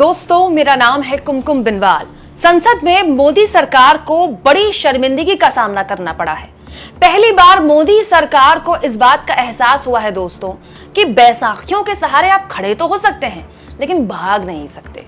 दोस्तों, मेरा नाम है कुमकुम बिनवाल। संसद में मोदी सरकार को बड़ी शर्मिंदगी का सामना करना पड़ा है। पहली बार मोदी सरकार को इस बात का एहसास हुआ है दोस्तों कि बैसाखियों के सहारे आप खड़े तो हो सकते हैं लेकिन भाग नहीं सकते।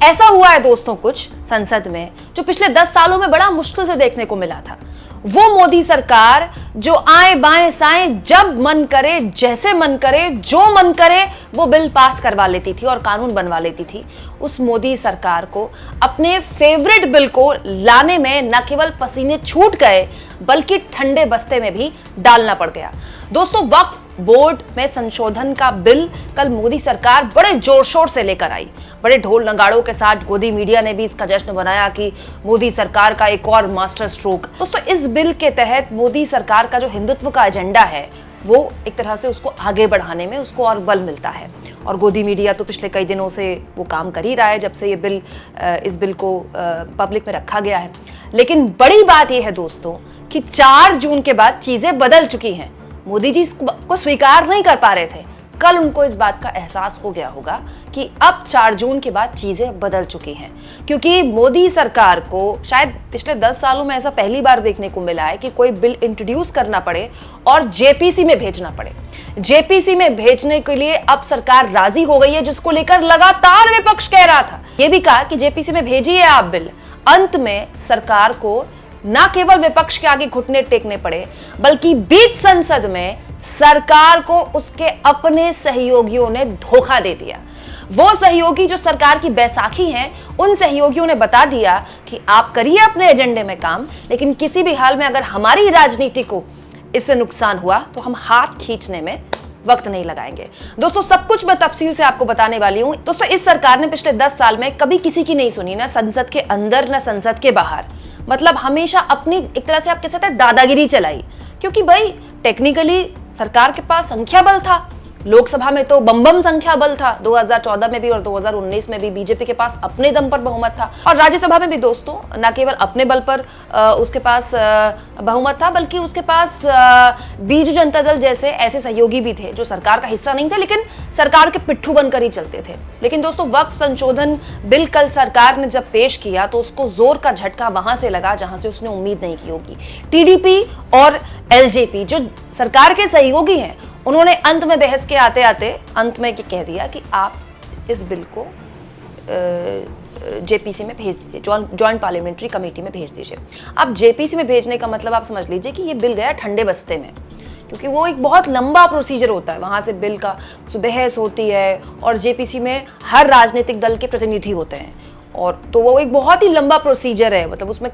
ऐसा हुआ है दोस्तों कुछ संसद में जो पिछले 10 सालों में बड़ा मुश्किल से देखने को मिला था। वो मोदी सरकार जो आए बाएं साएं जब मन करे, जैसे मन करे, जो मन करे वो बिल पास करवा लेती थी और कानून बनवा लेती थी। उस मोदी सरकार को अपने फेवरेट बिल को लाने में न केवल पसीने छूट गए बल्कि ठंडे बस्ते में भी डालना पड़ गया। दोस्तों, वक्फ बोर्ड में संशोधन का बिल कल मोदी सरकार बड़े जोर शोर से लेकर आई। बड़े ढोल नगाड़ों के साथ गोदी मीडिया ने भी इसका जश्न बनाया कि मोदी सरकार का एक और मास्टर स्ट्रोक। दोस्तों, इस बिल के तहत मोदी सरकार का जो हिंदुत्व का एजेंडा है वो एक तरह से उसको आगे बढ़ाने में उसको और बल मिलता है। और गोदी मीडिया तो पिछले कई दिनों से वो काम कर ही रहा है जब से ये इस बिल को पब्लिक में रखा गया है। लेकिन बड़ी बात यह है दोस्तों कि 4 जून के बाद चीजें बदल चुकी हैं। मोदी जी इसको स्वीकार नहीं कर पा रहे थे। कल उनको इस बात का एहसास हो गया होगा कि अब 4 जून के बाद चीजें बदल चुकी हैं, क्योंकि मोदी सरकार को शायद पिछले 10 सालों में ऐसा पहली बार देखने को मिला है कि कोई बिल इंट्रोड्यूस करना पड़े और जेपीसी में भेजना पड़े। जेपीसी में भेजने के लिए अब सरकार राजी हो गई है, जिसको लेकर लगातार विपक्ष कह रहा था। यह भी कहा कि जेपीसी में भेजिए आप बिल। अंत में सरकार को न केवल विपक्ष के आगे घुटने टेकने पड़े बल्कि बीच संसद में सरकार को उसके अपने सहयोगियों ने धोखा दे दिया। वो सहयोगी जो सरकार की बैसाखी हैं, उन सहयोगियों ने बता दिया कि आप करिए अपने एजेंडे में काम, लेकिन किसी भी हाल में अगर हमारी राजनीति को इससे नुकसान हुआ तो हम हाथ खींचने में वक्त नहीं लगाएंगे। दोस्तों, सब कुछ मैं तफसील से आपको बताने वाली हूं। दोस्तों, इस सरकार ने पिछले 10 साल में कभी किसी की नहीं सुनी, ना संसद के अंदर ना संसद के बाहर। मतलब हमेशा अपनी एक तरह से आप कह सकते हैं दादागिरी चलाई, क्योंकि भाई टेक्निकली सरकार के पास संख्या बल था। लोकसभा में तो बम संख्या बल था, 2014 में भी और 2019 में भी बीजेपी के पास अपने दम पर बहुमत था। और राज्यसभा में भी दोस्तों न केवल अपने बल पर उसके पास बहुमत था बल्कि उसके पास बीजू जनता दल जैसे ऐसे सहयोगी भी थे जो सरकार का हिस्सा नहीं थे लेकिन सरकार के पिट्ठू बनकर ही चलते थे। लेकिन दोस्तों, वक्फ संशोधन बिल कल सरकार ने जब पेश किया तो उसको जोर का झटका वहां से लगा जहां से उसने उम्मीद नहीं की होगी। टीडीपी और एलजेपी जो सरकार के सहयोगी हैं, उन्होंने अंत में बहस के आते आते अंत में कह दिया कि आप इस बिल को जेपीसी में भेज दीजिए, जॉइंट पार्लियामेंट्री कमेटी में भेज दीजिए। अब जेपीसी में भेजने का मतलब आप समझ लीजिए कि ये बिल गया ठंडे बस्ते में, क्योंकि वो एक बहुत लंबा प्रोसीजर होता है। वहाँ से बिल का बहस होती है और जेपीसी में हर राजनीतिक दल के प्रतिनिधि होते हैं, और तो वो एक बहुत ही लंबा प्रोसीजर है। मतलब उसमें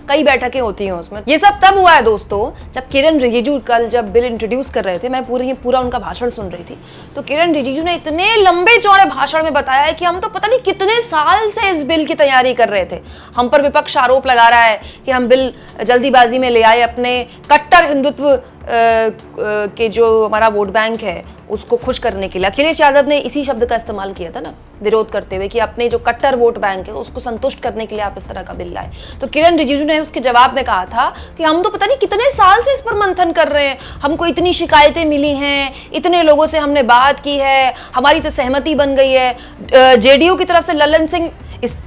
कई बैठकें होती हैं उसमें। ये सब तब हुआ है दोस्तों जब किरण रिजिजू कल जब बिल इंट्रोड्यूस कर रहे थे, मैं पूरा उनका भाषण सुन रही थी, तो किरण रिजिजू ने इतने लंबे चौड़े भाषण में बताया है कि हम तो पता नहीं कितने साल से इस बिल की तैयारी कर रहे थे। हम पर विपक्ष आरोप लगा रहा है कि हम बिल जल्दीबाजी में ले आए, अपने कट्टर हिंदुत्व के जो हमारा वोट बैंक है उसको खुश करने के लिए। अखिलेश यादव ने इसी शब्द का इस्तेमाल किया था ना विरोध करते हुए कि अपने जो कट्टर वोट बैंक है उसको संतुष्ट करने के लिए आप इस तरह का बिल लाए। तो किरण रिजिजू ने उसके जवाब में कहा था कि हम तो पता नहीं कितने साल से इस पर मंथन कर रहे हैं, हमको इतनी शिकायतें मिली हैं, इतने लोगों से हमने बात की है, हमारी तो सहमति बन गई है। जेडीयू की तरफ से ललन सिंह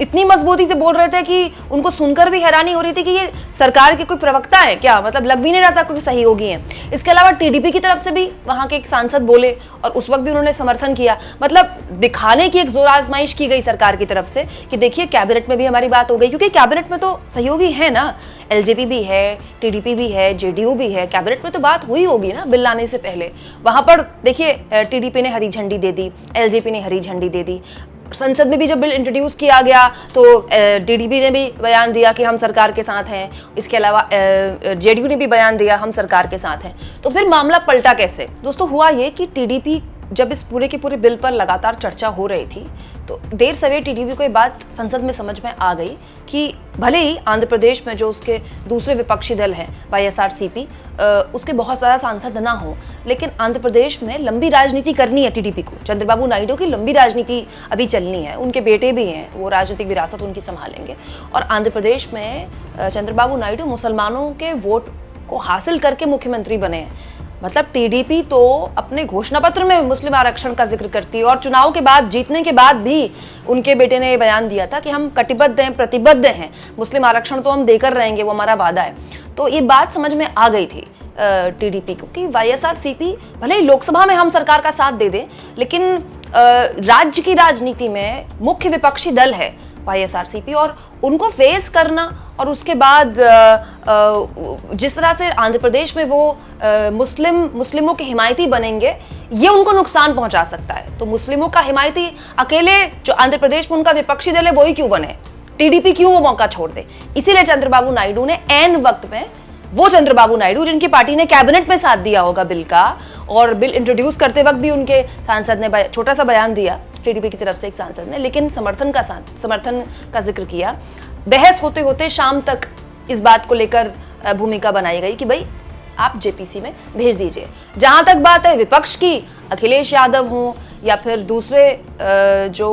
इतनी मजबूती से बोल रहे थे कि उनको सुनकर भी हैरानी हो रही थी कि ये सरकार के कोई प्रवक्ता है क्या, मतलब लग भी नहीं रहा था कोई सहयोगी है। इसके अलावा टीडीपी की तरफ से भी वहां के एक सांसद बोले और उस वक्त भी उन्होंने समर्थन किया। मतलब दिखाने की एक जोर आजमाइश की गई सरकार की तरफ से कि देखिए कैबिनेट में भी हमारी बात हो गई, क्योंकि कैबिनेट में तो सहयोगी है ना, एलजेपी भी है, टीडीपी भी है, जेडीयू भी है, कैबिनेट में तो बात हुई होगी ना बिल लाने से पहले। वहां पर देखिए टीडीपी ने हरी झंडी दे दी, एलजेपी ने हरी झंडी दे दी। संसद में भी जब बिल इंट्रोड्यूस किया गया तो टीडीपी ने भी बयान दिया कि हम सरकार के साथ हैं। इसके अलावा जेडीयू ने भी बयान दिया हम सरकार के साथ हैं। तो फिर मामला पलटा कैसे? दोस्तों, हुआ ये कि टीडीपी जब इस पूरे के पूरे बिल पर लगातार चर्चा हो रही थी तो देर सवेर टीडीपी को ये बात संसद में समझ में आ गई कि भले ही आंध्र प्रदेश में जो उसके दूसरे विपक्षी दल हैं वाईएसआरसीपी, उसके बहुत ज़्यादा सांसद ना हो, लेकिन आंध्र प्रदेश में लंबी राजनीति करनी है टीडीपी को। चंद्रबाबू नायडू की लंबी राजनीति अभी चलनी है, उनके बेटे भी हैं, वो राजनीतिक विरासत उनकी संभालेंगे। और आंध्र प्रदेश में चंद्रबाबू नायडू मुसलमानों के वोट को हासिल करके मुख्यमंत्री बने हैं। मतलब टीडीपी तो अपने घोषणा पत्र में मुस्लिम आरक्षण का जिक्र करती है और चुनाव के बाद, जीतने के बाद भी उनके बेटे ने बयान दिया था कि हम कटिबद्ध हैं, प्रतिबद्ध हैं, मुस्लिम आरक्षण तो हम देकर रहेंगे, वो हमारा वादा है। तो ये बात समझ में आ गई थी टीडीपी को कि वाईएसआरसीपी भले ही लोकसभा में हम सरकार का साथ दे दें, लेकिन राज्य की राजनीति में मुख्य विपक्षी दल है वाईएसआरसीपी, और उनको फेस करना और उसके बाद जिस तरह से आंध्र प्रदेश में वो मुस्लिमों के हिमायती बनेंगे, ये उनको नुकसान पहुंचा सकता है। तो मुस्लिमों का हिमायती अकेले जो आंध्र प्रदेश में उनका विपक्षी दल है वही क्यों बने, टीडीपी क्यों वो मौका छोड़ दे। इसीलिए चंद्रबाबू नायडू ने ऐन वक्त में, वो चंद्रबाबू नायडू जिनकी पार्टी ने कैबिनेट में साथ दिया होगा बिल का, और बिल इंट्रोड्यूस करते वक्त भी उनके सांसद ने छोटा सा बयान दिया टीडीपी की तरफ से, एक सांसद ने, लेकिन समर्थन का जिक्र किया। बहस होते होते शाम तक इस बात को लेकर भूमिका बनाई गई कि भाई आप जेपीसी में भेज दीजिए। जहां तक बात है विपक्ष की, अखिलेश यादव हों या फिर दूसरे जो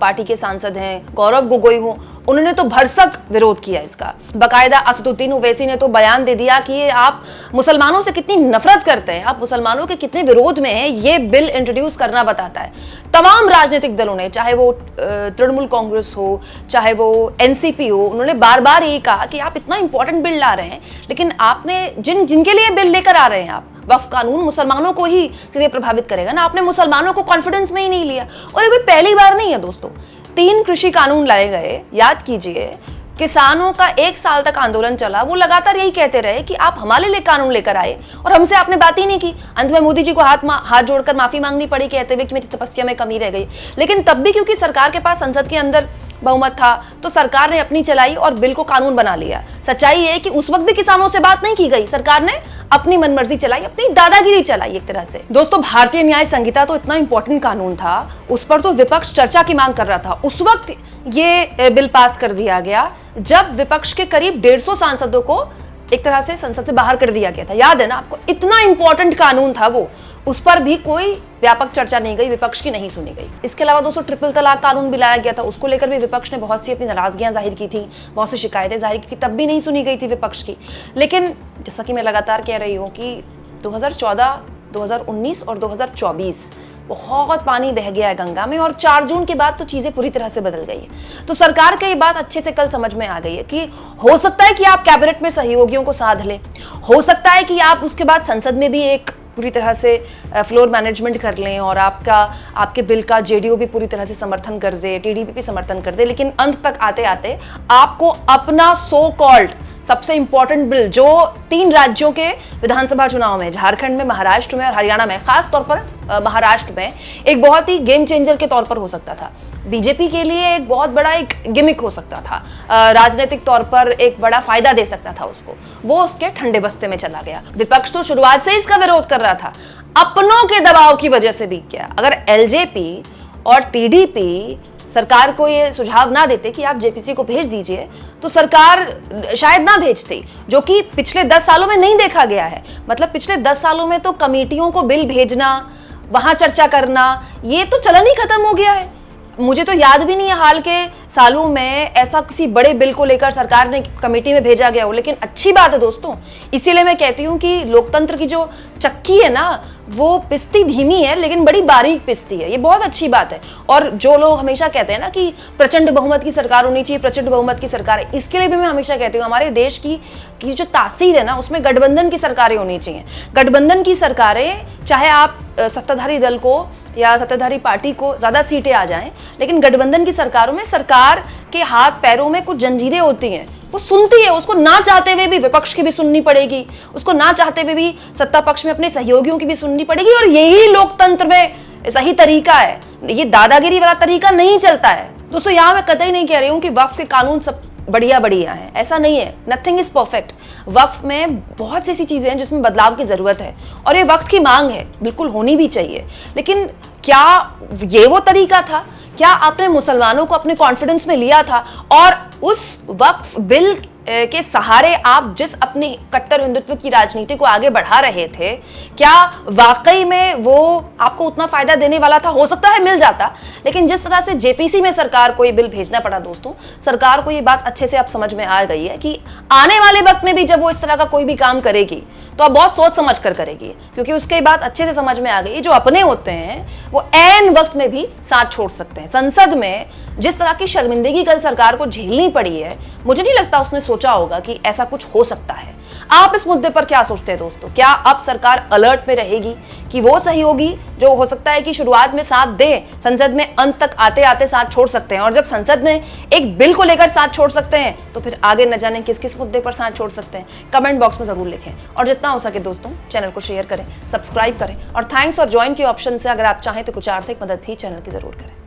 पार्टी के सांसद हैं, गौरव गोगोई हों, उन्होंने तो भरसक विरोध किया इसका। बकायदा असदुद्दीन ओवैसी ने तो बयान दे दिया कि आप मुसलमानों से कितनी नफरत करते हैं, आप मुसलमानों के कितने विरोध में हैं, ये बिल इंट्रोड्यूस करना बताता है। तमाम राजनीतिक दलों ने, चाहे वो तृणमूल कांग्रेस हो, चाहे वो एनसीपी हो, उन्होंने बार बार यही कहा कि आप इतना इंपॉर्टेंट बिल ला रहे हैं, लेकिन आपने जिनके लिए बिल लेकर आ रहे हैं आप, वक्फ कानून मुसलमानों को ही सीधे प्रभावित करेगा ना, आपने मुसलमानों को कॉन्फिडेंस में ही नहीं लिया। और ये कोई पहली बार नहीं है दोस्तों, 3 कृषि कानून लाए गए, याद कीजिए। किसानों का 1 साल तक आंदोलन चला, वो लगातार यही कहते रहे कि आप हमारे लिए कानून लेकर आए और हमसे आपने बात ही नहीं की। अंत में मोदी जी को हाथ जोड़कर माफी मांगनी पड़ी, कहते हुए कि मेरी तपस्या में कमी रह गई। लेकिन तब भी क्योंकि सरकार के पास संसद के अंदर बहुमत था, तो सरकार ने अपनी चलाई और बिल को कानून बना लिया। सच्चाई है कि उस वक्त भी किसानों से बात नहीं की गई, सरकार ने अपनी मनमर्जी चलाई, अपनी दादागिरी चलाई एक तरह से। दोस्तों, भारतीय न्याय संहिता तो इतना इंपॉर्टेंट कानून था, उस पर तो विपक्ष चर्चा की मांग कर रहा था। उस वक्त ये बिल पास कर दिया गया जब विपक्ष के करीब 150 सांसदों को एक तरह से संसद से बाहर कर दिया गया था। याद है ना आपको, इतना इंपॉर्टेंट कानून था वो, उस पर भी कोई व्यापक चर्चा नहीं गई, विपक्ष की नहीं सुनी गई। इसके अलावा दोस्तों ट्रिपल तलाक कानून भी लाया गया था, उसको लेकर भी विपक्ष ने बहुत सी अपनी नाराजगियां जाहिर की थी, बहुत सी शिकायतें जाहिर की, तब भी नहीं सुनी गई थी विपक्ष की। लेकिन जैसा कि मैं लगातार कह रही हूँ कि 2014, 2019 और 2024 बहुत पानी बह गया है गंगा में, और 4 जून के बाद तो चीजें पूरी तरह से बदल गई है। तो सरकार की ये बात अच्छे से कल समझ में आ गई है कि हो सकता है कि आप कैबिनेट में सहयोगियों को साध लें, हो सकता है कि आप उसके बाद संसद में भी एक पूरी तरह से फ्लोर मैनेजमेंट कर लें और आपके बिल का जेडीयू भी पूरी तरह से समर्थन कर दे, टीडीपी भी समर्थन कर दे, लेकिन अंत तक आते आते आपको अपना सो कॉल्ड सबसे इंपॉर्टेंट बिल, जो 3 राज्यों के विधानसभा चुनाव में, झारखंड में, महाराष्ट्र में और हरियाणा में, खास तौर पर महाराष्ट्र में एक बहुत ही गेम चेंजर के तौर पर हो सकता था, बीजेपी के लिए एक बहुत बड़ा एक गिमिक हो सकता था, राजनीतिक तौर पर एक बड़ा फायदा दे सकता था उसको, वो उसके ठंडे बस्ते में चला गया। विपक्ष तो शुरुआत से ही इसका विरोध कर रहा था, अपनों के दबाव की वजह से भी। क्या अगर एलजेपी और टीडीपी सरकार को ये सुझाव ना देते कि आप जेपीसी को भेज दीजिए, तो सरकार शायद ना भेजती, जो कि पिछले 10 सालों में नहीं देखा गया है। मतलब पिछले 10 सालों में तो कमेटियों को बिल भेजना, वहां चर्चा करना, ये तो चलन ही खत्म हो गया है। मुझे तो याद भी नहीं है हाल के सालों में ऐसा किसी बड़े बिल को लेकर सरकार ने कमेटी में भेजा गया हो। लेकिन अच्छी बात है दोस्तों, इसीलिए मैं कहती हूँ कि लोकतंत्र की जो चक्की है ना, वो पिसती धीमी है लेकिन बड़ी बारीक पिसती है, ये बहुत अच्छी बात है। और जो लोग हमेशा कहते हैं ना कि प्रचंड बहुमत की सरकार होनी चाहिए, प्रचंड बहुमत की सरकार है, इसके लिए भी मैं हमेशा कहती हूँ हमारे देश की जो तासीर है ना, उसमें गठबंधन की सरकारें होनी चाहिए। गठबंधन की सरकारें, चाहे आप सत्ताधारी दल को या सत्ताधारी पार्टी को ज्यादा सीटें आ जाएं, लेकिन गठबंधन की सरकारों में सरकार के हाथ पैरों में कुछ जंजीरें होती हैं, वो सुनती है, उसको ना चाहते हुए भी विपक्ष की भी सुननी पड़ेगी, उसको ना चाहते हुए भी सत्ता पक्ष में अपने सहयोगियों की भी सुननी पड़ेगी। और यही लोकतंत्र में सही तरीका है, ये दादागिरी वाला तरीका नहीं चलता है। दोस्तों, यहाँ मैं कतई नहीं कह रही हूँ कि वक्फ के कानून सब बढ़िया है, ऐसा नहीं है, नथिंग इज परफेक्ट। वक्फ में बहुत सी ऐसी चीजें हैं जिसमें बदलाव की जरूरत है और ये वक्त की मांग है, बिल्कुल होनी भी चाहिए। लेकिन क्या ये वो तरीका था? क्या आपने मुसलमानों को अपने कॉन्फिडेंस में लिया था और उस वक्फ बिल के सहारे आप जिस अपनी कट्टर हिंदुत्व की राजनीति को आगे बढ़ा रहे थे, क्या वाकई में वो आपको उतना फायदा देने वाला था? हो सकता है मिल जाता, लेकिन जिस तरह से जेपीसी में सरकार को ये बिल भेजना पड़ा दोस्तों, सरकार को ये बात अच्छे से अब समझ में आ गई है कि आने वाले वक्त में भी जब वो इस तरह का कोई भी काम करेगी तो अब बहुत सोच समझ कर करेगी, क्योंकि उसके बात अच्छे से समझ में आ गई जो अपने होते हैं वो ऐन वक्त में भी साथ छोड़ सकते हैं। संसद में जिस तरह की शर्मिंदगी कल सरकार को झेलनी पड़ी है, मुझे नहीं लगता उसने सोचा होगा कि ऐसा कुछ हो सकता है। आप इस मुद्दे पर क्या सोचते हैं दोस्तों? क्या अब सरकार अलर्ट में रहेगी कि वो सही होगी जो हो सकता है कि शुरुआत में साथ दे, संसद में अंत तक आते आते साथ छोड़ सकते हैं, और जब संसद में एक बिल को लेकर साथ छोड़ सकते हैं तो फिर आगे न जाने किस किस मुद्दे पर साथ छोड़ सकते हैं? कमेंट बॉक्स में जरूर लिखें, और जितना हो सके दोस्तों चैनल को शेयर करें, सब्सक्राइब करें, और थैंक्स और ज्वाइन के ऑप्शन से अगर आप चाहें तो कुछ आर्थिक मदद भी चैनल की जरूर करें।